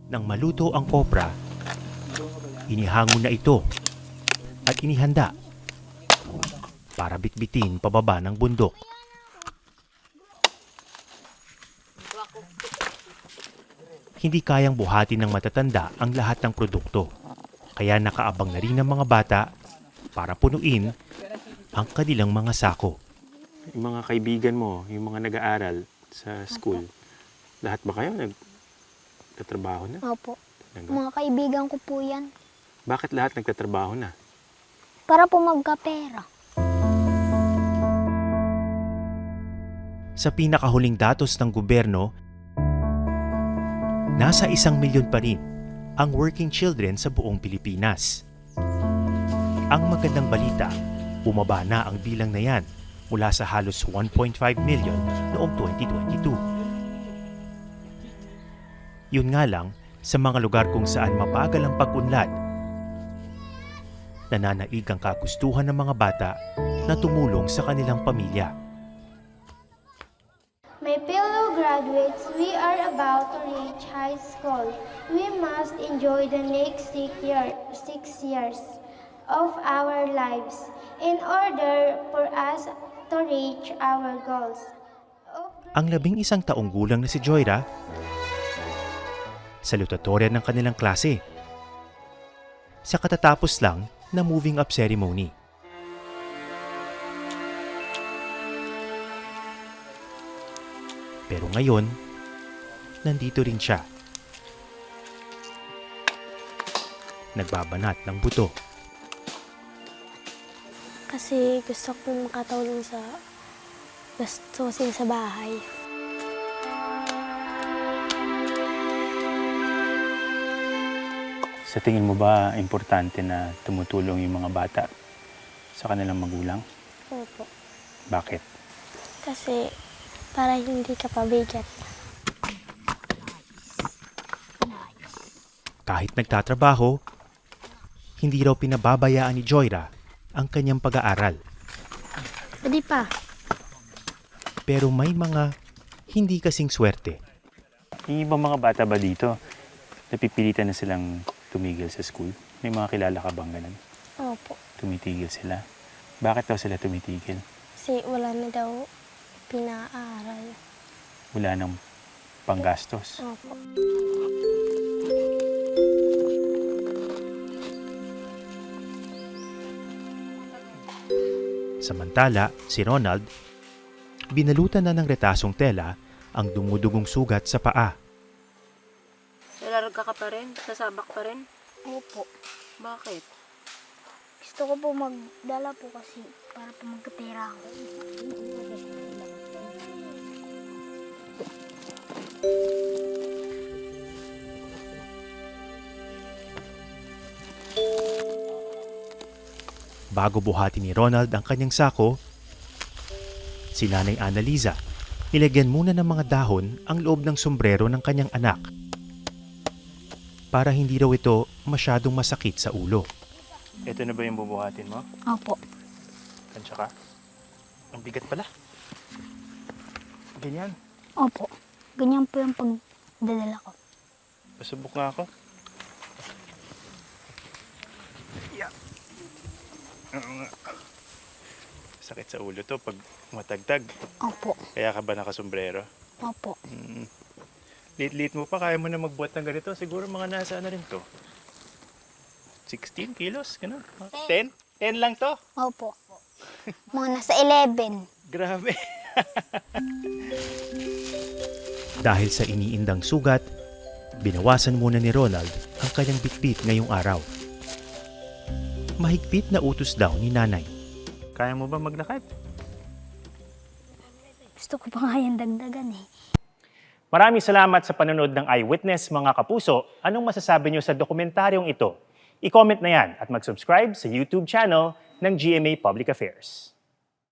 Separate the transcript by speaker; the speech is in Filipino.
Speaker 1: Nang maluto ang kopra, inihangon na ito at inihanda para bitbitin pababa ng bundok. Hindi kayang buhatin ng matatanda ang lahat ng produkto, kaya nakaabang na rin ng mga bata para punuin ang kanilang mga sako.
Speaker 2: Yung mga kaibigan mo, yung mga nag-aaral sa school, lahat ba kayo nagtatrabaho na?
Speaker 3: Opo.
Speaker 2: Talaga?
Speaker 3: Mga kaibigan ko po yan.
Speaker 2: Bakit lahat nagtatrabaho na?
Speaker 3: Para po magkapera.
Speaker 1: Sa pinakahuling datos ng gobyerno, nasa 1 milyon pa rin ang working children sa buong Pilipinas. Ang magandang balita, bumaba na ang bilang na yan mula sa halos 1.5 million noong 2022. Yun nga lang, sa mga lugar kung saan mabagal ang pag-unlad, nananaig ang kagustuhan ng mga bata na tumulong sa kanilang pamilya.
Speaker 4: My fellow graduates, we are about to reach high school. We must enjoy the next 6 years of our lives in order for us to reach our goals.
Speaker 1: Ang 11 taong gulang na si Joyra, salutatorya ng kanilang klase. Sa katatapos lang na moving up ceremony. Pero ngayon, nandito rin siya. Nagbabanat ng buto.
Speaker 3: Kasi gusto ko makatulong sa gastusin sa bahay.
Speaker 2: Sa tingin mo ba importante na tumutulong yung mga bata sa kanilang magulang?
Speaker 3: Opo.
Speaker 2: Bakit?
Speaker 3: Kasi para hindi ka pabigat.
Speaker 1: Kahit nagtatrabaho, hindi raw pinababayaan ni Joyra ang kanyang pag-aaral.
Speaker 3: Pwede pa.
Speaker 1: Pero may mga hindi kasing swerte.
Speaker 2: Yung ibang mga bata ba dito, napipilitan na silang tumigil sa school? May mga kilala ka bang ganun?
Speaker 3: Opo.
Speaker 2: Tumitigil sila? Bakit daw sila tumitigil?
Speaker 3: Kasi wala na daw pinaaral.
Speaker 2: Wala nang panggastos.
Speaker 3: Opo.
Speaker 1: Samantala, si Ronald, binalutan na ng retasong tela ang dumudugong sugat sa paa.
Speaker 5: Nalarga ka pa rin? Sasabak pa rin?
Speaker 3: Opo.
Speaker 5: Bakit?
Speaker 3: Gusto ko po magdala po kasi para po magkapera ako.
Speaker 1: Bago buhatin ni Ronald ang kanyang sako, si Nanay Annaliza, nilagyan muna ng mga dahon ang loob ng sombrero ng kanyang anak para hindi raw ito masyadong masakit sa ulo.
Speaker 2: Ito na ba yung bubuhatin mo?
Speaker 3: Opo.
Speaker 2: Tansya ka? Ang bigat pala. Ganyan.
Speaker 3: Opo. Ganyan po yung pagdadala ko.
Speaker 2: Pasubok nga ako. Yeah. Oo nga. Sakit sa ulo to pag matagtag.
Speaker 3: Opo.
Speaker 2: Kaya ka ba nakasombrero?
Speaker 3: Opo.
Speaker 2: Lit-lit mo pa, kaya mo na magbuhat ng ganito. Siguro mga nasa ano rin to? 16 kilos? Gano'n? 10? 10 lang to?
Speaker 3: Opo. Mga nasa 11.
Speaker 2: Grabe.
Speaker 1: Dahil sa iniindang sugat, binawasan muna ni Ronald ang kanyang bitbit ngayong araw. Mahigpit na utos daw ni Nanay.
Speaker 2: Kaya mo ba maglakad?
Speaker 3: Gusto ko pa nga yan dagdagan eh.
Speaker 1: Maraming salamat sa panonood ng Eyewitness, mga kapuso. Anong masasabi niyo sa dokumentaryong ito? I-comment na yan at mag-subscribe sa YouTube channel ng GMA Public Affairs.